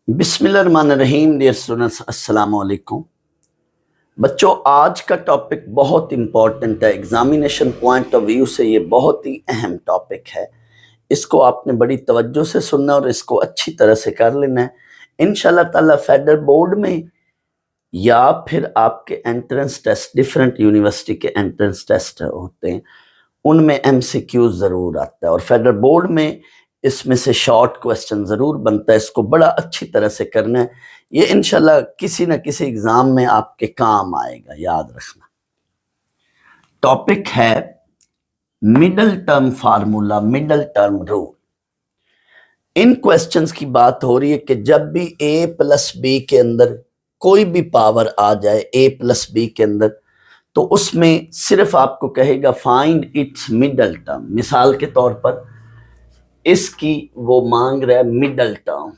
बिस्मिल्लाहिर्रहमानिर्रहीम। Dear students, अस्सलाम वालेकुम। बच्चों, आज का टॉपिक बहुत इंपॉर्टेंट है। एग्जामिनेशन पॉइंट ऑफ व्यू से ये बहुत ही अहम टॉपिक है। इसको आपने बड़ी तवज्जो से सुनना और इसको अच्छी तरह से कर लेना है। इंशाल्लाह ताला फेडरल बोर्ड में या फिर आपके एंट्रेंस टेस्ट, डिफरेंट यूनिवर्सिटी के एंट्रेंस टेस्ट होते हैं, उनमें एमसीक्यू जरूर आता है और फेडरल बोर्ड में इसमें से शॉर्ट क्वेश्चन जरूर बनता है। इसको बड़ा अच्छी तरह से करना है। ये इंशाल्लाह किसी न किसी एग्जाम में आपके काम आएगा, याद रखना। टॉपिक है middle term formula, middle term rule. इन क्वेश्चंस की बात हो रही है कि जब भी a प्लस बी के अंदर कोई भी पावर आ जाए a प्लस बी के अंदर, तो उसमें सिर्फ आपको कहेगा फाइंड इट्स मिडल टर्म। मिसाल के तौर पर इसकी वो मांग रहा है मिडल टर्म,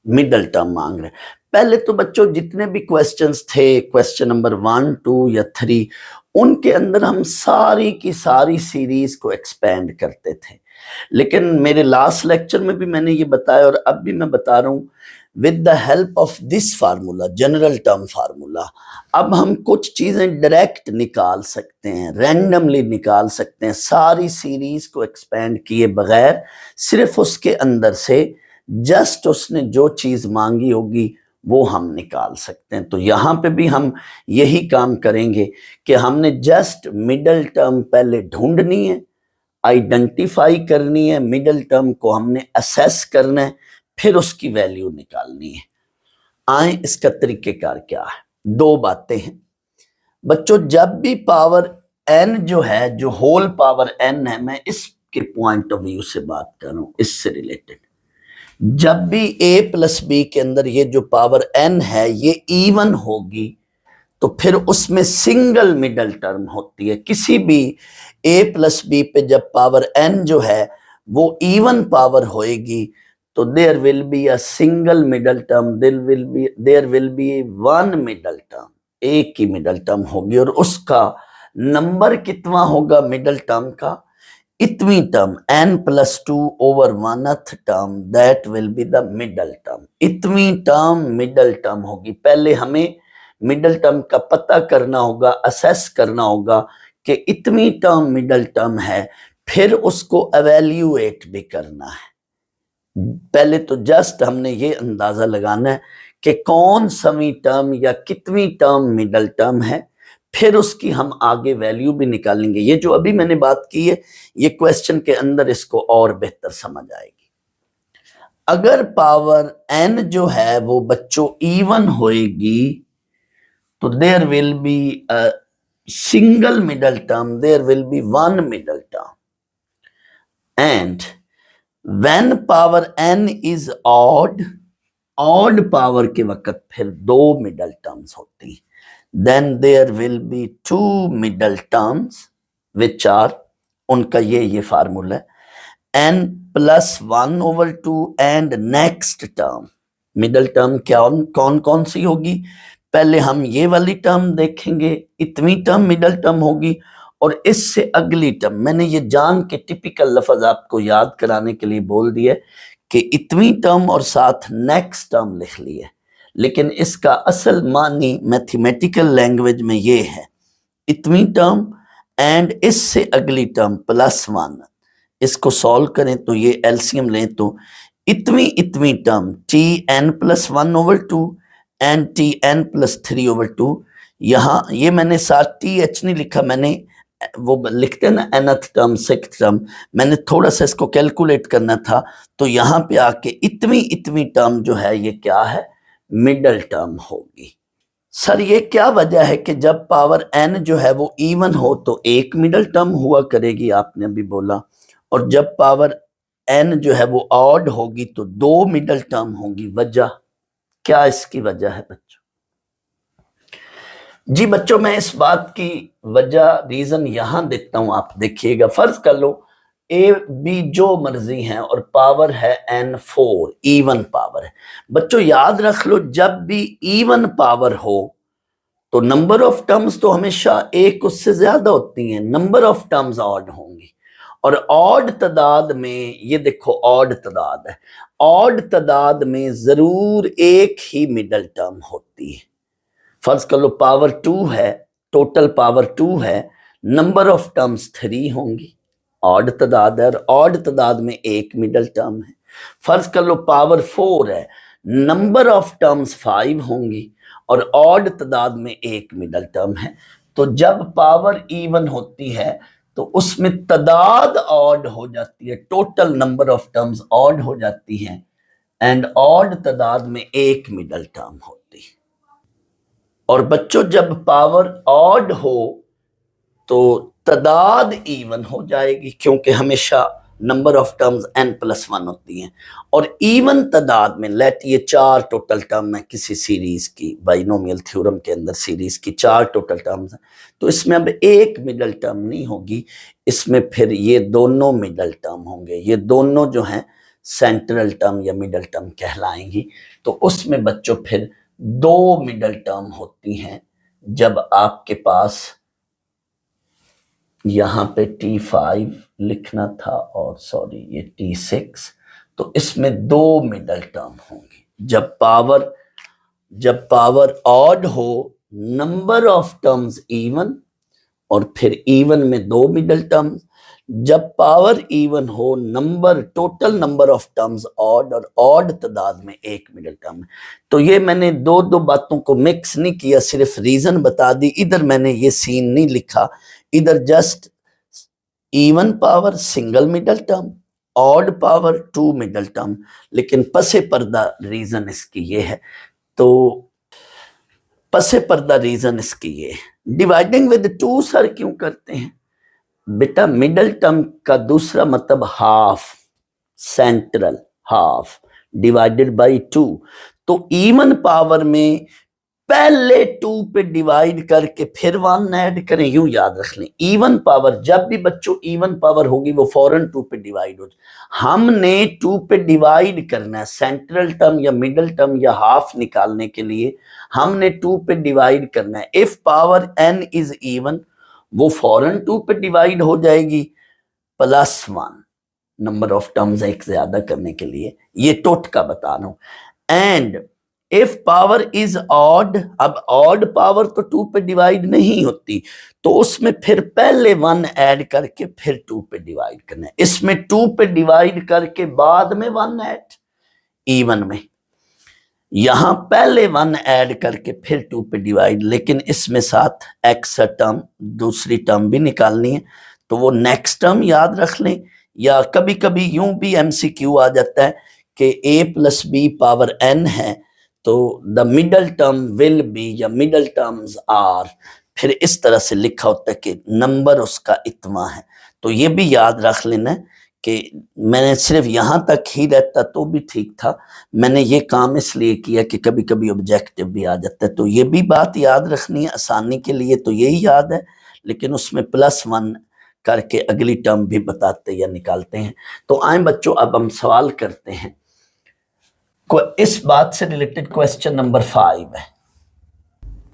मिडल टर्म मांग रहा है। पहले तो बच्चों जितने भी क्वेश्चंस थे, क्वेश्चन नंबर 1, 2 या 3, उनके अंदर हम सारी की सारी सीरीज को एक्सपेंड करते थे। लेकिन मेरे लास्ट लेक्चर में भी मैंने ये बताया और अब भी मैं बता रहा हूं, with the help of this formula, general term formula, अब हम कुछ चीजें डायरेक्ट निकाल सकते हैं, रैंडमली निकाल सकते हैं, सारी सीरीज को एक्सपेंड किए बगैर। सिर्फ उसके अंदर से जस्ट उसने जो चीज मांगी होगी वो हम निकाल सकते हैं। तो यहां पे भी हम यही काम करेंगे कि हमने जस्ट मिडल टर्म पहले ढूंढनी है, आइडेंटिफाई करनी है, मिडल टर्म को हमने असेस करना है, फिर उसकी वैल्यू निकालनी है। आए इसका तरीकेकार क्या है। दो बातें हैं बच्चों। जब भी पावर n जो है, जो होल पावर n है, मैं इसके पॉइंट ऑफ व्यू से बात कर रहा हूं, इससे रिलेटेड। जब भी a प्लस बी के अंदर ये जो पावर n है ये इवन होगी, तो फिर उसमें सिंगल मिडल टर्म होती है। किसी भी a प्लस बी पे जब पावर n जो है वो इवन पावर होएगी, तो there will be a single middle term, there will be one middle term, एक ही मिडल टर्म होगी। और उसका नंबर कितना होगा मिडल टर्म का? इतनी term, n plus 2 over 1th term, that will be the middle term. इतनी टर्म मिडल टर्म होगी। पहले हमें मिडल टर्म का पता करना होगा, असेस करना होगा कि इतनी टर्म मिडल टर्म है, फिर उसको एवेल्यूएट भी करना है। पहले तो जस्ट हमने ये अंदाजा लगाना है कि कौन सवी टर्म या कितनी टर्म मिडल टर्म है, फिर उसकी हम आगे वैल्यू भी निकालेंगे। ये जो अभी मैंने बात की है, ये क्वेश्चन के अंदर इसको और बेहतर समझ आएगी। अगर पावर n जो है वो बच्चों इवन होएगी, तो there will be a single middle term, there will be one middle term. And when power n is odd, odd power के वक्त फिर दो मिडल टर्म्स होती हैं। then there will be two middle terms which are, उनका ये formula है, n plus 1 over 2 and next term। Middle term क्या कौन कौन सी होगी? पहले हम ये वाली टर्म देखेंगे, इतनी टर्म मिडल टर्म होगी, और इससे अगली टर्म। मैंने ये जान के टिपिकल लफ्ज आपको याद कराने के लिए बोल दिया कि इतनी टर्म और साथ नेक्स्ट टर्म लिख लिए, लेकिन इसका असल मानी मैथमेटिकल लैंग्वेज में ये है, इतनी टर्म एंड इससे अगली टर्म प्लस 1। इसको सॉल्व करें तो ये एलसीएम लें तो इतनी term tn plus 1 over 2 and tn plus 3 over 2। यहाँ ये मैंने साथ th नहीं लिखा, मैंने वो लिखते हैं ना nth टर्म, सिक्स्थ टर्म, मैंने थोड़ा सा इसको कैलकुलेट करना था, तो यहाँ पे आके इतनी टर्म जो है ये क्या है? मिडल टर्म होगी। सर ये क्या वजह है कि जब पावर n जो है वो इवन हो तो एक मिडल टर्म हुआ करेगी, आपने अभी बोला, और जब पावर n जो है वो ऑड होगी तो दो मिडल टर्म होगी। वजह क्या इसकी वजह है बच्चों? जी बच्चों, मैं इस बात की वजह, रीजन यहां देता हूं, आप देखिएगा। फर्ज कर लो ए बी जो मर्जी है और पावर है n4, इवन पावर है। बच्चों याद रख लो, जब भी इवन पावर हो तो नंबर ऑफ टर्म्स तो हमेशा एक उससे ज्यादा होती हैं, नंबर ऑफ टर्म्स ऑड होंगी। और ऑड तादाद में ये देखो ऑड तादाद है, ऑड तादाद में जरूर एक ही मिडल टर्म होती है। फर्ज कर लो पावर 2 है, टोटल पावर 2 है, नंबर ऑफ टर्म्स 3 होंगी, ऑड तादाद है और ऑड तादाद में एक मिडल टर्म है। फर्ज कर लो पावर 4 है, नंबर ऑफ टर्म्स 5 होंगी और ऑड तादाद में एक मिडल टर्म है। तो जब पावर इवन होती है तो उसमें तादाद ऑड हो जाती है, total number of terms odd हो जाती है एंड ऑड तादाद में एक मिडल टर्म होती है। और बच्चों जब पावर ऑड हो तो तादाद इवन हो जाएगी, क्योंकि हमेशा नंबर ऑफ टर्म्स n+1 होती हैं। और इवन तादाद में लेट ये 4 टोटल टर्म है किसी सीरीज की, बाइनोमियल थ्योरम के अंदर सीरीज की 4 टोटल टर्म्स हैं, तो इसमें अब एक मिडल टर्म नहीं होगी, इसमें फिर ये दोनों मिडल टर्म होंगे, ये दोनों जो हैं सेंट्रल टर्म या मिडल टर्म कहलाएंगी। तो उसमें बच्चों फिर 2 मिडल टर्म होती हैं। जब आपके पास यहाँ पे T5 लिखना था और सॉरी ये T6, तो इसमें 2 मिडल टर्म होंगी। जब पावर ऑड हो, नंबर ऑफ टर्म्स इवन और फिर इवन में 2 मिडल टर्म्स। जब पावर इवन हो, total number of terms odd और ऑड तादाद में एक मिडल टर्म। तो ये मैंने दो बातों को मिक्स नहीं किया, सिर्फ रीजन बता दी। इधर मैंने ये सीन नहीं लिखा, इधर just even power single middle term, odd power 2 middle term, लेकिन पसे पर्दा रीजन इसकी ये है। तो पसे पर्दा रीजन इसकी ये है। डिवाइडिंग विद 2 सर क्यों करते हैं बेटा? मिडल टर्म का दूसरा मतलब half, central half divided by 2। तो इवन पावर में पहले 2 पे डिवाइड करके फिर 1 ऐड करें, यूं याद रख लें। इवन पावर जब भी बच्चों इवन पावर होगी वो फौरन 2 पे डिवाइड हो जाए। हमने 2 पे डिवाइड करना है, सेंट्रल टर्म या मिडल टर्म या हाफ निकालने के लिए हमने 2 पे डिवाइड करना है। If power n is even वो फौरन 2 पे डिवाइड हो जाएगी, +1 नंबर ऑफ टर्म्स एक ज्यादा करने के लिए, ये टोटका बता रहा हूं। And if power is odd, अब ऑड पावर तो 2 पे डिवाइड नहीं होती, तो उसमें फिर पहले 1 ऐड करके फिर 2 पे डिवाइड करना है। इसमें 2 पे डिवाइड करके बाद में 1 ऐड, इवन में यहां पहले 1 ऐड करके फिर 2 पे डिवाइड, लेकिन इसमें साथ एक्स्ट्रा टर्म, दूसरी टर्म भी निकालनी है, तो वो नेक्स्ट टर्म याद रख लें। या कभी कभी यूं भी MCQ आ जाता है कि a + b पावर n है, तो the middle term will be या मिडल टर्म्स आर, फिर इस तरह से लिखा होता है कि नंबर उसका इतना है। तो ये भी याद रख लेना कि मैंने सिर्फ यहां तक ही रहता तो भी ठीक था, मैंने ये काम इसलिए किया कि कभी कभी ऑब्जेक्टिव भी आ जाता है। तो ये भी बात याद रखनी है आसानी के लिए, तो यही याद है, लेकिन उसमें +1 करके अगली टर्म भी बताते या निकालते हैं। तो आए बच्चों अब हम सवाल करते हैं। इस बात से रिलेटेड क्वेश्चन नंबर 5 है,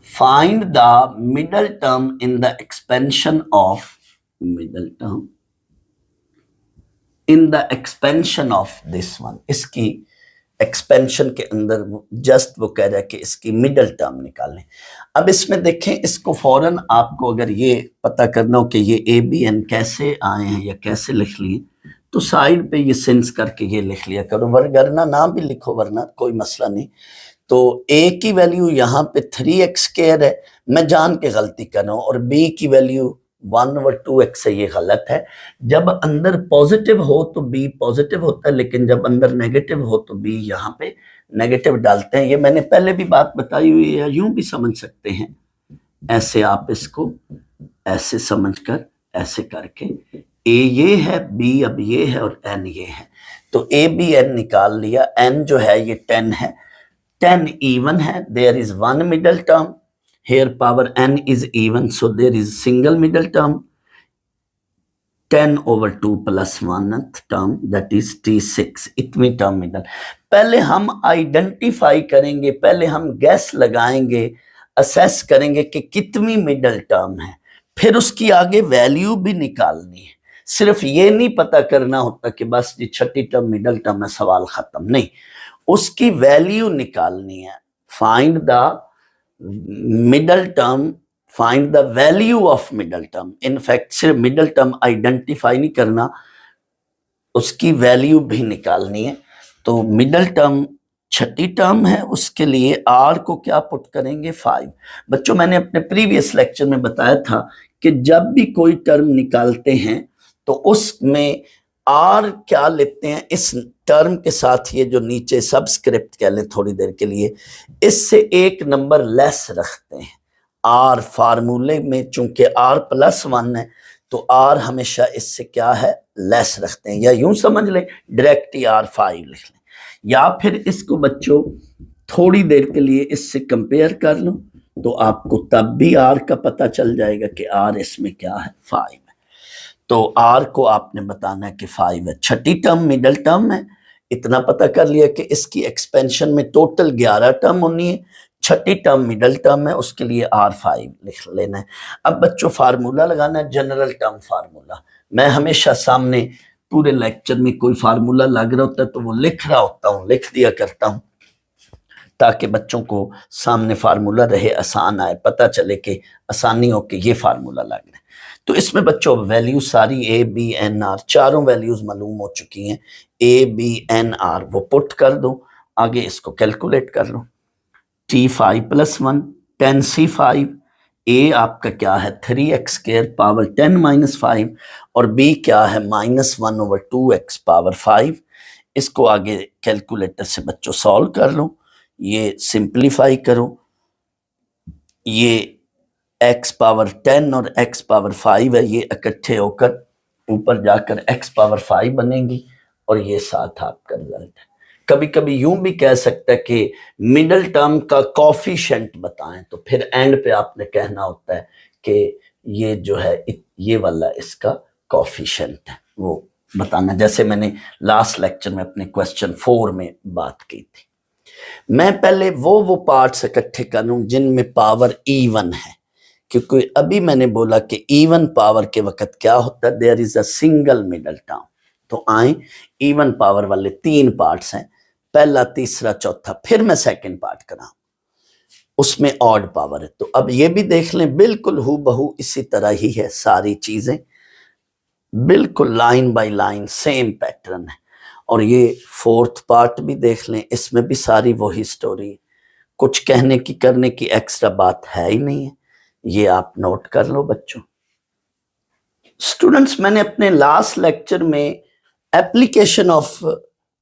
find the middle term in the expansion of, middle term in the expansion of this one. इसकी एक्सपेंशन के अंदर जस्ट वो कह रहा है कि इसकी मिडल टर्म निकालें। अब इसमें देखें, इसको फौरन आपको अगर ये पता करना हो कि ये ABN कैसे आए हैं या कैसे लिख लिए, तो साइड पे ये सिंस करके ये लिख लिया करो, वरना ना भी लिखो, वरना कोई मसला नहीं। तो A की वैल्यू यहाँ पे 3x² है, मैं जान के गलती कर रहा हूँ, और B की वैल्यू 1 और 2x है, ये गलत है। जब अंदर पॉजिटिव हो तो B पॉजिटिव होता है, लेकिन जब अंदर नेगेटिव हो तो B यहाँ पे नेगेटिव डालते हैं। ये मैंने पहले भी बात बताई हुई है, यूं भी समझ सकते हैं, ऐसे आप इसको ऐसे समझकर ऐसे करके, A ये है, B अब ये है और N ये है, तो ABN निकाल लिया। N जो है ये 10 है, 10 even है, there is one middle term, here power n is even, so there is single middle term, 10/2 plus 1th term, that is T6, इतनी टर्म मिडल। पहले हम आइडेंटिफाई करेंगे, पहले हम गैस लगाएंगे, असेस करेंगे कि कितनी मिडल टर्म है, फिर उसकी आगे वैल्यू भी निकालनी है। सिर्फ ये नहीं पता करना होता कि बस जी छठी टर्म मिडल टर्म है, सवाल खत्म नहीं, उसकी वैल्यू निकालनी है। Find the middle term, find the value of middle term. In fact सिर्फ मिडल टर्म आइडेंटिफाई नहीं करना, उसकी वैल्यू भी निकालनी है। तो मिडल टर्म छठी टर्म है, उसके लिए आर को क्या पुट करेंगे 5। बच्चों मैंने अपने प्रीवियस लेक्चर में बताया था कि जब भी कोई टर्म निकालते हैं तो उसमें आर क्या लेते हैं, इस टर्म के साथ ये जो नीचे सबस्क्रिप्ट कह लें थोड़ी देर के लिए, इससे एक नंबर लेस रखते हैं। आर फार्मूले में चूंकि आर प्लस 1 है तो आर हमेशा इससे क्या है, लेस रखते हैं, या यूं समझ लें डायरेक्ट ही आर 5 लिख लें, या फिर इसको बच्चों थोड़ी देर के लिए इससे कंपेयर कर लो तो आपको तब भी आर का पता चल जाएगा कि आर इसमें क्या है, 5 है। तो आर को आपने बताना है कि 5 है। छठी टर्म मिडल टर्म है, इतना पता कर लिया कि इसकी एक्सपेंशन में टोटल 11 टर्म होनी है, छठी टर्म मिडल टर्म है, उसके लिए आर 5 लिख लेना है। अब बच्चों फार्मूला लगाना है, जनरल टर्म फार्मूला। मैं हमेशा सामने पूरे लेक्चर में कोई फार्मूला लग रहा होता है तो वो लिख रहा होता हूँ, लिख दिया करता हूँ, ताकि बच्चों को सामने फार्मूला रहे, आसान आए, पता चले कि आसानी हो कि ये फार्मूला लग रहा है। तो इसमें बच्चों वैल्यू सारी ए बी एन आर, चारों वैल्यूज मालूम हो चुकी हैं, ए बी एन आर वो पुट कर दो, आगे इसको कैलकुलेट कर लो। T5 + 1 10C5, ए आपका क्या है 3x² पावर 10 - 5 और बी क्या है -1/2x पावर 5। इसको आगे कैलकुलेटर से बच्चों सॉल्व कर लो, ये सिंप्लीफाई करो, ये x पावर 10 और x पावर 5 है, ये इकट्ठे होकर ऊपर जाकर x पावर 5 बनेंगी और ये साथ आपका रिजल्ट है। कभी कभी यूं भी कह सकता है कि मिडल टर्म का कॉफिशिएंट बताएं, तो फिर एंड पे आपने कहना होता है कि ये जो है ये वाला इसका कॉफिशिएंट है, वो बताना, जैसे मैंने लास्ट लेक्चर में अपने क्वेश्चन 4 में बात की थी। मैं पहले वो पार्ट्स इकट्ठे करूं जिनमें पावर इवन है, क्योंकि अभी मैंने बोला कि इवन पावर के वक्त क्या होता है, there is a single middle term. तो आए इवन पावर वाले 3 पार्ट्स हैं, पहला तीसरा चौथा, फिर मैं सेकंड पार्ट कराऊं उसमें ऑड पावर है। तो अब ये भी देख लें, बिल्कुल हूबहू इसी तरह ही है, सारी चीजें बिल्कुल line by line same pattern है। और ये 4th पार्ट भी देख लें, इसमें भी सारी वही स्टोरी है, कुछ कहने की करने की एक्स्ट्रा बात है ही नहीं है, ये आप नोट कर लो बच्चों। स्टूडेंट्स मैंने अपने लास्ट लेक्चर में application of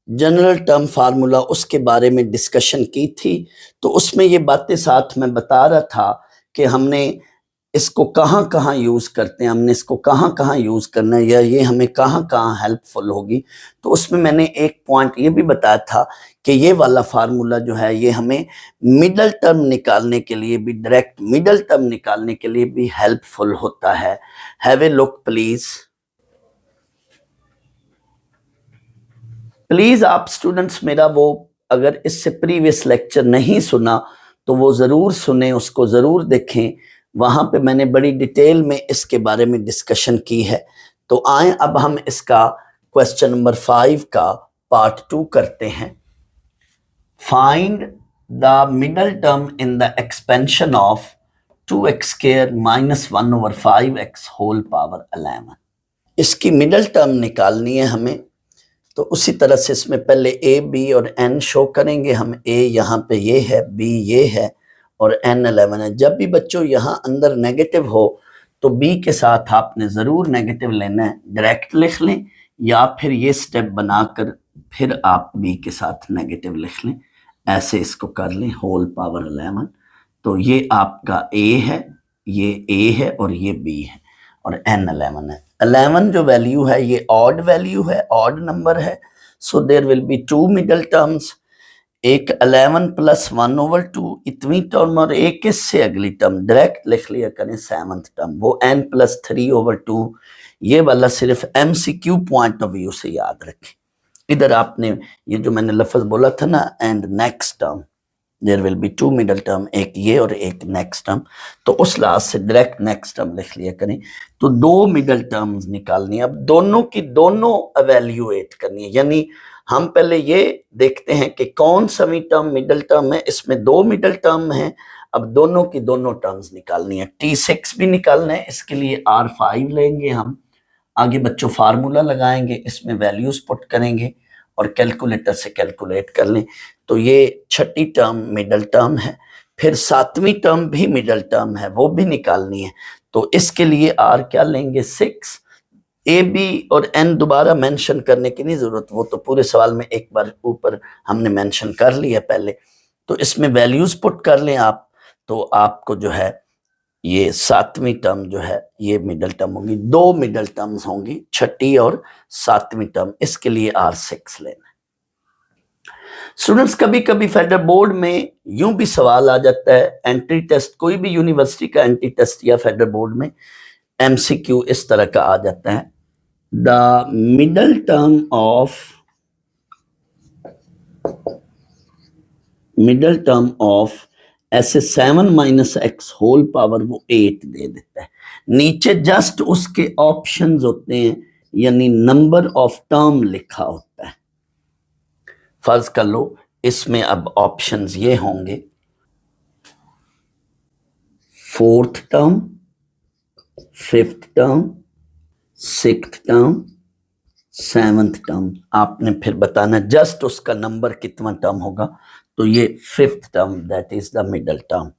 general term formula उसके बारे में डिस्कशन की थी, तो उसमें ये बातें साथ में बता रहा था कि हमने इसको कहाँ कहाँ यूज करते हैं, हमने इसको कहाँ कहाँ यूज करना है, या ये हमें कहाँ कहाँ हेल्पफुल होगी। तो उसमें मैंने एक पॉइंट ये भी बताया था कि ये वाला फार्मूला जो है ये हमें मिडल टर्म निकालने के लिए भी, डायरेक्ट मिडल टर्म निकालने के लिए भी हेल्पफुल होता है। Have a look please. Please आप स्टूडेंट्स मेरा वो अगर इससे प्रीवियस लेक्चर नहीं सुना तो वो जरूर सुने, उसको जरूर देखें, वहां पे मैंने बड़ी डिटेल में इसके बारे में डिस्कशन की है। तो आए अब हम इसका क्वेश्चन नंबर 5 का पार्ट 2 करते हैं। Find the middle term in the expansion of 2x² - 1/5x whole power 11। इसकी मिडल टर्म निकालनी है हमें, तो उसी तरह से इसमें पहले ए बी और एन शो करेंगे हम। ए यहाँ पे ये है, बी ये है और एन 11 है। जब भी बच्चों यहाँ अंदर नेगेटिव हो तो बी के साथ आपने ज़रूर नेगेटिव लेना है, डायरेक्ट लिख लें या फिर ये स्टेप बनाकर फिर आप बी के साथ नेगेटिव लिख लें, ऐसे इसको कर लें होल पावर 11। तो ये आपका ए है, ये ए है और ये बी है और एन 11 है। 11 जो वैल्यू है ये ऑड वैल्यू है, ऑड नंबर है, so there will be 2 middle terms, एक 11 + 1/2 इतनी टर्म और एक इससे अगली टर्म डायरेक्ट लिख लिया करें 7th टर्म, वो n + 3/2। ये वाला सिर्फ MCQ पॉइंट ऑफ व्यू से याद रखें। इधर आपने ये जो मैंने लफ्ज बोला था ना, and next term, there will be two middle term, एक ये और एक नेक्स्ट टर्म, तो उस लिहाज से डायरेक्ट नेक्स्ट टर्म लिख लिया करें। तो दो मिडल टर्म्स निकालनी है, अब दोनों की दोनों एवेल्युएट करनी है, यानी हम पहले ये देखते हैं कि कौन सा टर्म मिडल टर्म है, इसमें दो मिडल टर्म है, अब दोनों की दोनों टर्म्स निकालनी है। T6 भी निकालना है, इसके लिए R5 लेंगे हम, आगे बच्चों फार्मूला लगाएंगे, इसमें वैल्यूज पुट करेंगे और कैलकुलेटर से कैलकुलेट कर लें। तो ये छठी टर्म मिडल टर्म है, फिर सातवीं टर्म भी मिडल टर्म है, वो भी निकालनी है। तो इसके लिए R क्या लेंगे 6, ए बी और एन दोबारा मेंशन करने की नहीं जरूरत, वो तो पूरे सवाल में एक बार ऊपर हमने मेंशन कर लिया पहले। तो इसमें वैल्यूज पुट कर लें आप, तो आपको जो है ये सातवीं टर्म जो है ये मिडल टर्म होगी, दो मिडल टर्म्स होंगी, छठी और सातवीं टर्म, इसके लिए R6 लेना। स्टूडेंट्स कभी कभी फेडरल बोर्ड में यूं भी सवाल आ जाता है, एंट्री टेस्ट, कोई भी यूनिवर्सिटी का एंट्री टेस्ट या फेडरल बोर्ड में MCQ इस तरह का आ जाता है, द मिडल टर्म ऑफ ऐसे 7 - x होल पावर वो 8 दे देता है, नीचे जस्ट उसके ऑप्शंस होते हैं, यानी नंबर ऑफ टर्म लिखा होता है। फर्ज कर लो इसमें अब ऑप्शंस ये होंगे, 4th term, 5th term, 6th term, 7th term, आपने फिर बताना जस्ट उसका नंबर कितना टर्म होगा। तो ये 5th term, that is the middle term,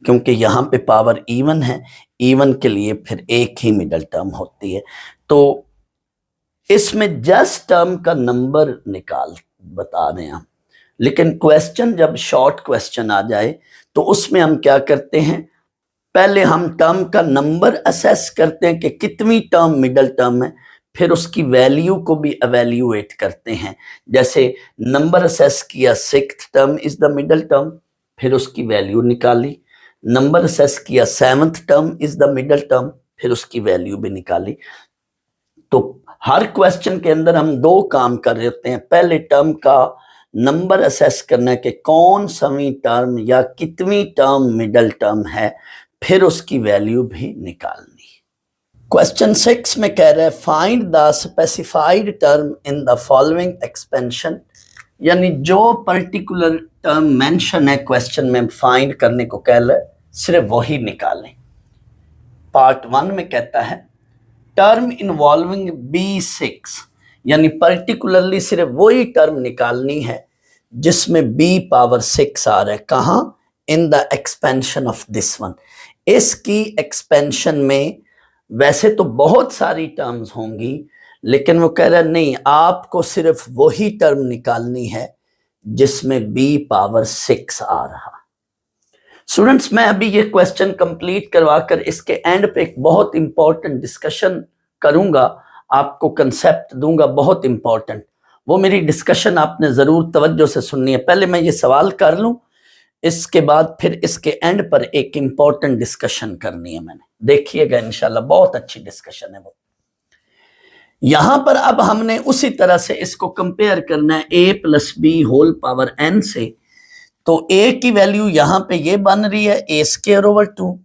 क्योंकि यहाँ पे पावर इवन है, इवन के लिए फिर एक ही मिडल टर्म होती है। तो इसमें जस्ट टर्म का नंबर निकाल बता रहे हैं हम, लेकिन क्वेश्चन जब शॉर्ट क्वेश्चन आ जाए तो उसमें हम क्या करते हैं, पहले हम टर्म का नंबर असेस करते हैं कि कितनी टर्म मिडल टर्म है, फिर उसकी वैल्यू को भी एवेल्युएट करते हैं। जैसे नंबर असेस किया 6th term is the middle term, फिर उसकी वैल्यू निकाली, नंबर असेस किया 7th term is the middle term, फिर उसकी वैल्यू भी निकाली। तो हर क्वेश्चन के अंदर हम दो काम कर रहे होते हैं, पहले टर्म का नंबर असेस करना है कि कौन सी टर्म या कितनी टर्म मिडल टर्म है, फिर उसकी वैल्यू भी निकालनी। क्वेश्चन 6 में कह रहा है find the specified term in the following expansion, यानी जो पर्टिकुलर टर्म मेंशन है क्वेश्चन में फाइंड करने को कह रहा है, सिर्फ वही निकालें। पार्ट 1 में कहता है टर्म इन्वॉल्विंग B6, यानी पर्टिकुलरली सिर्फ वही टर्म निकालनी है जिसमें B पावर 6 आ रहा है, कहां, इन the expansion of this one. इसकी एक्सपेंशन में वैसे तो बहुत सारी टर्म्स होंगी, लेकिन वो कह रहा है नहीं, आपको सिर्फ वही टर्म निकालनी है जिसमें B पावर 6 आ रहा। स्टूडेंट्स मैं अभी ये क्वेश्चन कंप्लीट करवाकर इसके एंड पे एक बहुत इंपॉर्टेंट डिस्कशन करूंगा, आपको कंसेप्ट दूंगा बहुत इंपॉर्टेंट, वो मेरी डिस्कशन आपने जरूर तवज्जो से सुननी है। पहले मैं ये सवाल कर लूं, इसके बाद फिर इसके एंड पर एक इंपॉर्टेंट डिस्कशन करनी है मैंने, देखिएगा इंशाल्लाह बहुत अच्छी डिस्कशन है वो। यहां पर अब हमने उसी तरह से इसको कंपेयर करना है a + b whole power n से। तो a की वैल्यू यहां पे ये बन रही है a²/2,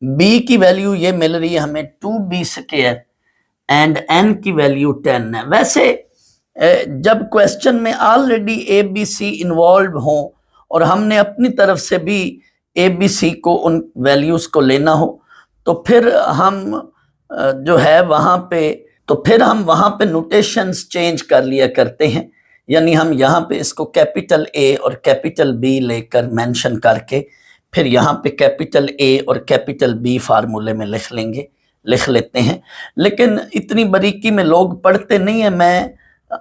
b की वैल्यू ये मिल रही है हमें 2b² एंड n की वैल्यू 10 है। वैसे जब क्वेश्चन में already a b c involve हो और हमने अपनी तरफ से भी a b c को उन वैल्यूज को लेना हो, तो फिर हम जो है वहां पे नोटेशंस चेंज कर लिया करते हैं, यानी हम यहाँ पे इसको कैपिटल A और कैपिटल B लेकर मेंशन करके फिर यहाँ पे कैपिटल A और कैपिटल B फार्मूले में लिख लेते हैं। लेकिन इतनी बारीकी में लोग पढ़ते नहीं है, मैं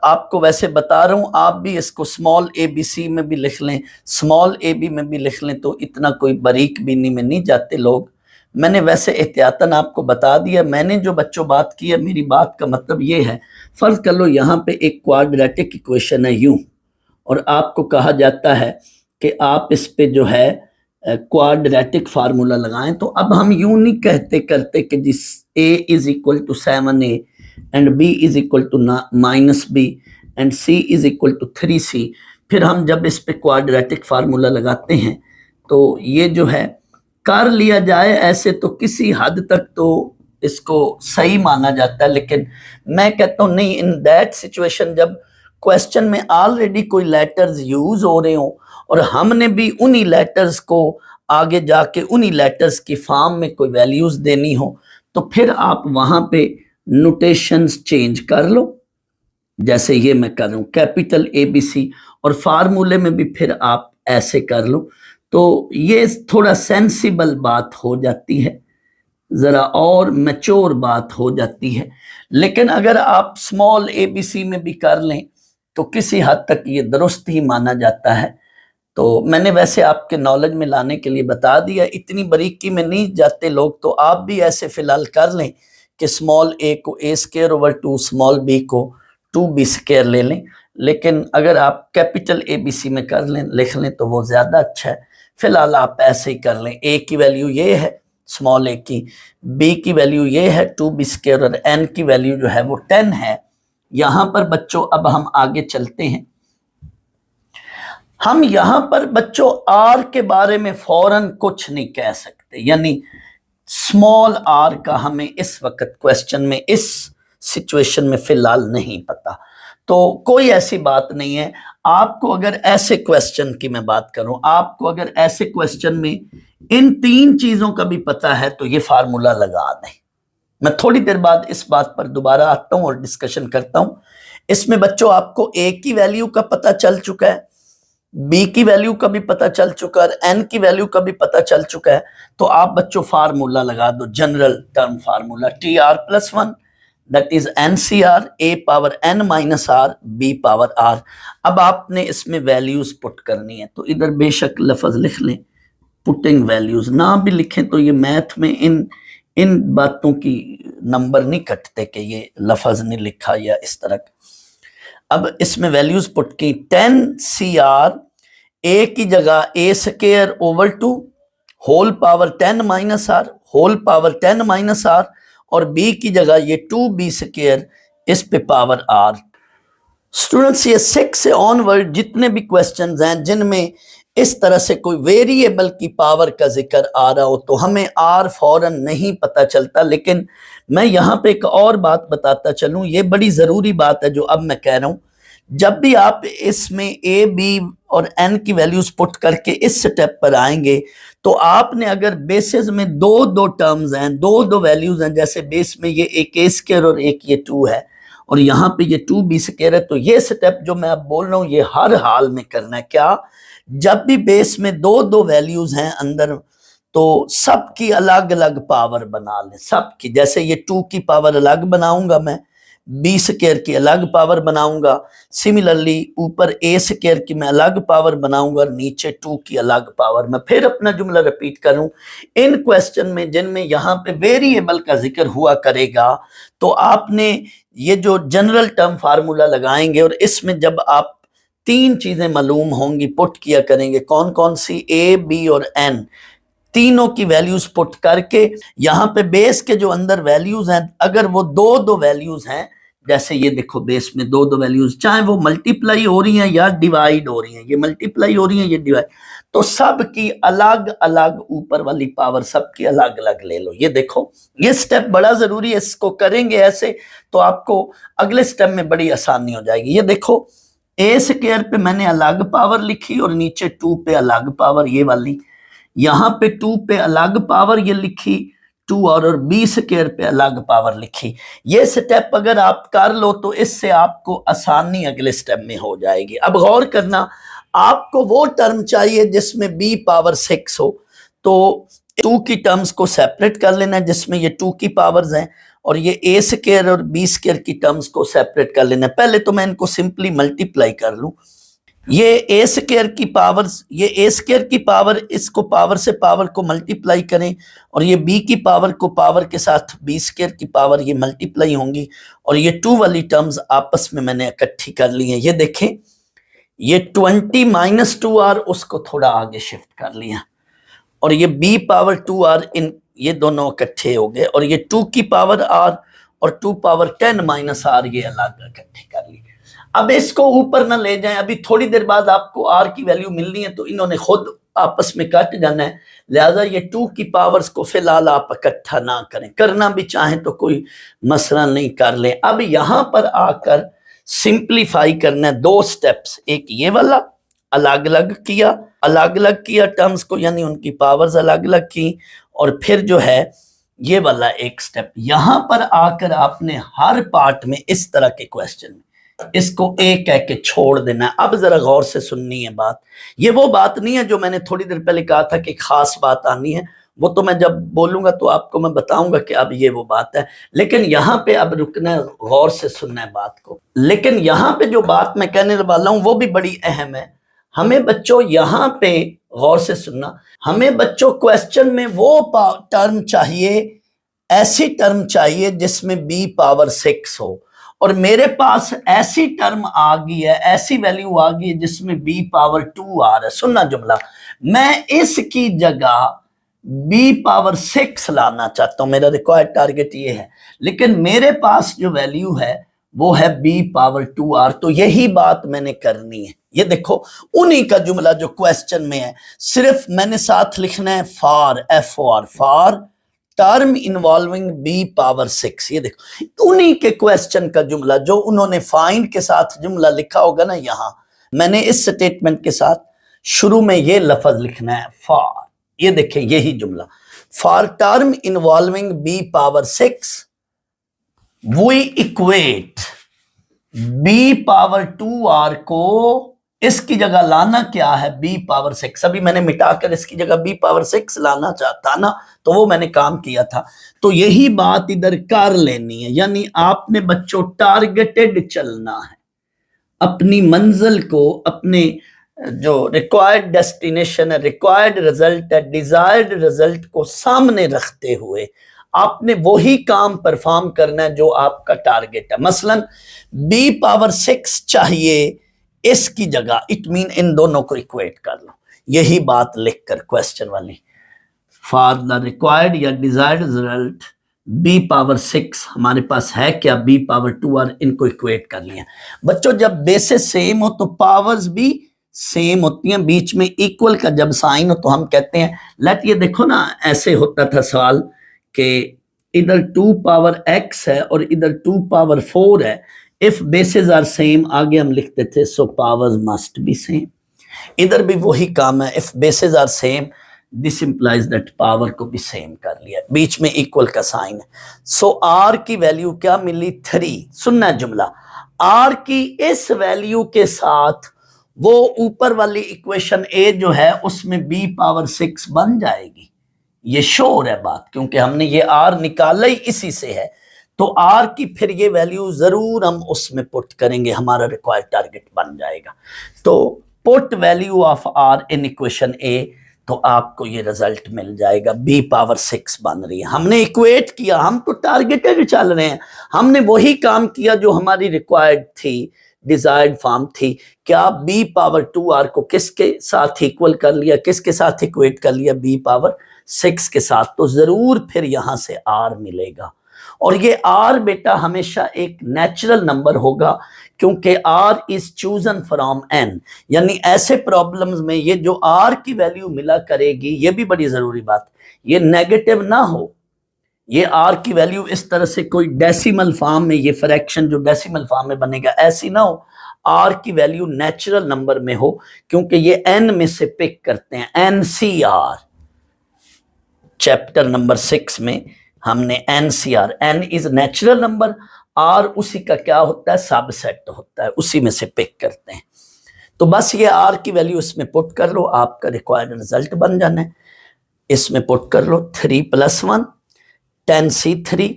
आपको वैसे बता रहा हूँ, आप भी इसको स्मॉल ABC में भी लिख लें, स्मॉल AB में भी लिख लें, तो इतना कोई बारीक बीनी में नहीं जाते लोग। मैंने वैसे एहतियातन आपको बता दिया, मैंने जो बच्चों बात की है, मेरी बात का मतलब ये है, फर्ज कर लो यहाँ पे एक क्वाड्रेटिक इक्वेशन है यूं, और आपको कहा जाता है कि आप इस पे जो है क्वाड्रेटिक फार्मूला लगाएं। तो अब हम यूं नहीं कहते करते कि जिस a = 7a and b = -b and c = 3c, फिर हम जब इस पे क्वाड्रेटिक फार्मूला लगाते हैं तो ये जो है कर लिया जाए ऐसे तो किसी हद तक तो इसको सही माना जाता है, लेकिन मैं कहता हूं नहीं, इन दैट सिचुएशन जब क्वेश्चन में ऑलरेडी कोई लेटर्स यूज हो रहे हो और हमने भी उन्हीं लेटर्स को आगे जाके उन्हीं लेटर्स की फॉर्म में कोई वैल्यूज देनी हो, तो फिर आप वहां पे नोटेशंस चेंज कर लो, जैसे ये मैं कर रहा हूं कैपिटल ABC, और फार्मूले में भी फिर आप ऐसे कर लो, तो ये थोड़ा सेंसिबल बात हो जाती है, जरा और मैच्योर बात हो जाती है। लेकिन अगर आप स्मॉल ABC में भी कर लें तो किसी हद तक ये दुरुस्त ही माना जाता है। तो मैंने वैसे आपके नॉलेज में लाने के लिए बता दिया, इतनी बारीकी में नहीं जाते लोग, तो आप भी ऐसे फिलहाल कर लें कि स्मॉल a को a²/2, स्मॉल b को 2b² ले लें। लेकिन अगर आप कैपिटल ABC में कर लें, लिख लें, तो वो ज्यादा अच्छा है। फिलहाल आप ऐसे ही कर लें, a की वैल्यू ये है स्मॉल a की, b की वैल्यू ये है 2b² और n की वैल्यू जो है वो 10 है। यहां पर बच्चों अब हम आगे चलते हैं। हम यहां पर बच्चों r के बारे में फौरन कुछ नहीं कह सकते, यानी स्मॉल r का हमें इस वक्त क्वेश्चन में इस सिचुएशन में फिलहाल नहीं पता, तो कोई ऐसी बात नहीं है। आपको अगर ऐसे क्वेश्चन की मैं बात करूं, आपको अगर ऐसे क्वेश्चन में इन तीन चीजों का भी पता है तो ये फार्मूला लगा दें। मैं थोड़ी देर बाद इस बात पर दोबारा आता हूं और डिस्कशन करता हूं। इसमें बच्चों आपको a की वैल्यू का पता चल चुका है, b की वैल्यू का भी पता चल चुका है, n की वैल्यू का भी पता चल चुका है, तो आप बच्चों फार्मूला लगा दो, general term formula TR+1 that is NCR a⁻n−r b⁻r। अब आपने इसमें वैल्यूज पुट करनी है, तो इधर बेशक लफ्ज लिख लें, पुटिंग वैल्यूज, ना भी लिखें तो ये मैथ में इन बातों की नंबर नहीं कटते कि ये लफ्ज नहीं लिखा या इस तरह। अब इसमें वैल्यूज पुट की, 10CR a की जगह a²/2 whole power 10−r whole power 10−r और b की जगह ये 2b² इस पे पावर r। स्टूडेंट्स ये 6 से ऑनवर्ड जितने भी क्वेश्चंस हैं जिनमें इस तरह से कोई वेरिएबल की पावर का जिक्र आ रहा हो तो हमें r फौरन नहीं पता चलता। लेकिन मैं यहाँ पे एक और बात बताता चलूं, ये बड़ी जरूरी बात है जो अब मैं कह रहा हूं। जब भी आप इसमें a, b और n की वैल्यूज पुट करके इस स्टेप पर आएंगे तो आपने अगर बेसिस में दो टर्म्स हैं, दो वैल्यूज हैं, जैसे बेस में ये एक a² और एक ये 2 है और यहाँ पे ये 2b² है, तो ये स्टेप जो मैं अब बोल रहा हूँ ये हर हाल में करना है। क्या? जब भी बेस में दो वैल्यूज हैं अंदर तो सबकी अलग अलग पावर बना लें, सबकी, जैसे ये 2 की पावर अलग बनाऊंगा मैं, b² की अलग पावर बनाऊंगा, सिमिलरली ऊपर a² की मैं अलग पावर बनाऊंगा और नीचे 2 की अलग पावर। मैं फिर अपना जुमला रिपीट करूं, इन क्वेश्चन में जिनमें यहाँ पे वेरिएबल का जिक्र हुआ करेगा तो आपने ये जो जनरल टर्म फार्मूला लगाएंगे और इसमें जब आप तीन चीजें मालूम होंगी पुट किया करेंगे, कौन कौन सी, a, b और n, तीनों की वैल्यूज पुट करके यहाँ पे बेस के जो अंदर वैल्यूज हैं अगर वो दो वैल्यूज हैं, जैसे ये देखो बेस में दो वैल्यूज, चाहे वो मल्टीप्लाई हो रही हैं या डिवाइड हो रही हैं, ये मल्टीप्लाई हो रही हैं ये डिवाइड, तो सब की अलग अलग ऊपर वाली पावर सबकी अलग अलग ले लो। ये देखो ये स्टेप बड़ा जरूरी है, इसको करेंगे ऐसे तो आपको अगले स्टेप में बड़ी आसानी हो जाएगी। ये देखो a² पे मैंने अलग पावर लिखी और नीचे 2 पे अलग पावर ये वाली, यहाँ पे 2 पे अलग पावर ये लिखी 2 और b² पे अलग पावर लिखी। ये स्टेप अगर आप कर लो तो इससे आपको आसानी अगले स्टेप में हो जाएगी। अब गौर करना, आपको वो टर्म चाहिए जिसमें b⁻6 हो, तो 2 की टर्म्स को सेपरेट कर लेना है जिसमें ये 2 की पावर्स हैं और ये a² और b² की टर्म्स को सेपरेट कर लेना है। पहले तो मैं इनको सिंपली मल्टीप्लाई कर लूं, ये a² की पावर्स, ये a² की पावर, इसको पावर से पावर को मल्टीप्लाई करें और ये b की पावर को पावर के साथ b² की पावर ये मल्टीप्लाई होंगी और ये 2 वाली टर्म्स आपस में मैंने इकट्ठी कर ली हैं। ये देखें ये 20 - 2r उसको थोड़ा आगे शिफ्ट कर लिया और ये b⁻2r, इन ये दोनों इकट्ठे हो गए और ये 2 की पावर r और 2 पावर 10 - r ये अलग इकट्ठे कर ली। अब इसको ऊपर ना ले जाएं, अभी थोड़ी देर बाद आपको आर की वैल्यू मिलनी है तो इन्होंने खुद आपस में कट जाना है, लिहाजा ये 2 की पावर्स को फिलहाल आप इकट्ठा ना करें, करना भी चाहें तो कोई मसला नहीं, कर लें। अब यहां पर आकर सिंप्लीफाई करना है, 2 स्टेप्स, एक ये वाला अलग अलग किया टर्म्स को, यानी उनकी पावर्स अलग अलग की, और फिर जो है ये वाला एक स्टेप, यहां पर आकर आपने हर पार्ट में इस तरह के क्वेश्चन इसको एक कह के छोड़ देना है। अब जरा गौर से सुननी है बात, ये वो बात नहीं है जो मैंने थोड़ी देर पहले कहा था कि खास बात आनी है, वो तो मैं जब बोलूंगा तो आपको मैं बताऊंगा कि अब ये वो बात है, लेकिन यहाँ पे अब रुकना है, गौर से सुनना है बात को। लेकिन यहाँ पे जो बात मैं कहने वाला हूं वो भी बड़ी अहम है। हमें बच्चों यहाँ पे गौर से सुनना, हमें बच्चों क्वेश्चन में वो टर्म चाहिए, ऐसी टर्म चाहिए जिसमें b पावर 6 हो, और मेरे पास ऐसी टर्म आ गई है, ऐसी वैल्यू आ गई है जिसमें b पावर 2 आ रहा है। सुनना जुमला, मैं इसकी जगह b पावर 6 लाना चाहता हूं, मेरा रिक्वायर्ड टारगेट ये है, लेकिन मेरे पास जो वैल्यू है वो है b पावर 2r, तो यही बात मैंने करनी है। ये देखो उन्हीं का जुमला जो क्वेश्चन में है, सिर्फ मैंने साथ लिखना है for, FOR, for term involving b power 6। ये देखो उन्हीं के क्वेश्चन का जुमला जो उन्होंने फाइंड के साथ जुमला लिखा होगा ना, यहां मैंने इस स्टेटमेंट के साथ शुरू में ये लफ्ज लिखना है फॉर, ये देखें यही जुमला, for term involving b power 6 we equate b power 2r को इसकी जगह लाना क्या है b पावर 6, अभी मैंने मिटाकर इसकी जगह b पावर 6 लाना चाहता ना, तो वो मैंने काम किया था, तो यही बात इधर कर लेनी है। यानी आपने बच्चों टारगेटेड चलना है, अपनी मंजिल को, अपने जो रिक्वायर्ड डेस्टिनेशन है, रिक्वायर्ड रिजल्ट है, डिजायर्ड रिजल्ट को सामने रखते हुए आपने वही काम परफॉर्म करना है जो आपका टारगेट है। मसलन b पावर 6 चाहिए, इसकी जगह इट मीन इन दोनों को इक्वेट कर लो, यही बात लिखकर क्वेश्चन वाली, फॉर द रिक्वायर्ड या डिजायर्ड रिजल्ट b पावर 6 हमारे पास है क्या, b पावर 2r, इनको इक्वेट कर लिया। बच्चों जब बेसिस सेम हो तो पावर्स भी सेम होती हैं, बीच में इक्वल का जब साइन हो तो हम कहते हैं लेट, ये देखो ना ऐसे होता था सवाल कि इधर 2 पावर x है और इधर 2 पावर 4 है, इफ बेसिस आर सेम आगे हम लिखते थे so powers must be same, इधर भी वही काम है, if bases are same this implies that power को भी सेम कर लिया, बीच में इक्वल का साइन है। सो r की वैल्यू क्या मिली 3, सुनना जुमला, r की इस वैल्यू के साथ वो ऊपर वाली इक्वेशन a जो है उसमें b पावर 6 बन जाएगी, ये श्योर है बात, क्योंकि हमने ये r निकाला ही इसी से है, तो r की फिर ये वैल्यू जरूर हम उसमें पुट करेंगे, हमारा रिक्वायर्ड टारगेट बन जाएगा। तो put value of r in equation a, तो आपको ये रिजल्ट मिल जाएगा, b पावर 6 बन रही है। हमने इक्वेट किया, हम तो टारगेटेड चल रहे हैं, हमने वही काम किया जो हमारी रिक्वायर्ड थी, डिजायर्ड फॉर्म थी। क्या b पावर 2r को किसके साथ इक्वल कर लिया, किसके साथ इक्वेट कर लिया, b पावर 6 के साथ, तो जरूर फिर यहां से r मिलेगा। और ये r बेटा हमेशा एक नेचुरल नंबर होगा, क्योंकि r is chosen from n, यानी ऐसे प्रॉब्लम्स में ये जो r की वैल्यू मिला करेगी, ये भी बड़ी जरूरी बात, ये नेगेटिव ना हो, ये r की वैल्यू इस तरह से कोई डेसिमल फॉर्म में, ये फ्रैक्शन जो डेसिमल फॉर्म में बनेगा ऐसी ना हो, r की वैल्यू नेचुरल नंबर में हो, क्योंकि ये n में से पिक करते हैं, NCR चैप्टर नंबर 6 में हमने NCR, n is natural number, r उसी का क्या होता है, सबसेट होता है, उसी में से पिक करते हैं। तो बस ये r की वैल्यू इसमें पुट कर लो, आपका रिक्वायर्ड रिजल्ट बन जाना है। इसमें पुट कर लो 3 + 1 10c3,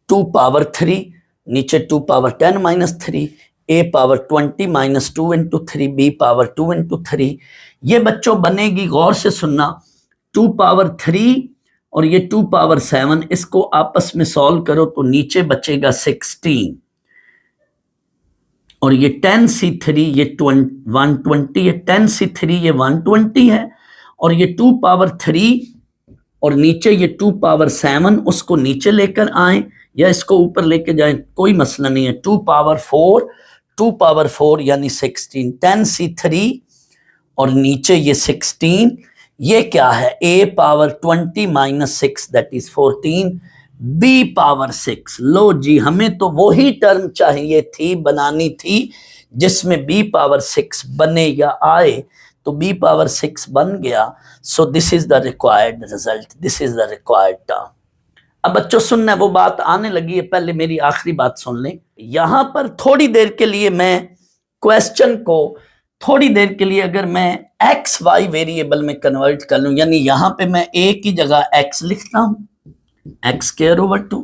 2 पावर 3, नीचे 2 power 10 - 3, a power 20 - 2 × 3, b power 2 × 3। ये बच्चों बनेगी, गौर से सुनना, 2 पावर 3 और ये 2 पावर 7, इसको आपस में सॉल्व करो तो नीचे बचेगा 16, और ये 10c3 ये 120 है, 10c3 ये 120 है, और ये 2 पावर 3 और नीचे ये 2 पावर 7, उसको नीचे लेकर आए या इसको ऊपर लेके जाएं, कोई मसला नहीं है। 2 पावर 4, 2 पावर 4 यानी 16, 10c3 और नीचे ये 16, ये क्या है a power 20 minus 6 that is 14, b power 6। लो जी, हमें तो वही टर्म चाहिए थी, बनानी थी जिसमें b पावर 6 बने या आए, तो b पावर 6 बन गया। So this is the required result, this is the required term. अब बच्चों सुनना, वो बात आने लगी है, पहले मेरी आखिरी बात सुन लें। यहां पर थोड़ी देर के लिए मैं क्वेश्चन को थोड़ी देर के लिए अगर मैं एक्स वाई वेरिएबल में कन्वर्ट कर लूं, यानी यहां पे मैं a की जगह x लिखता हूं, x स्क्वायर ओवर 2,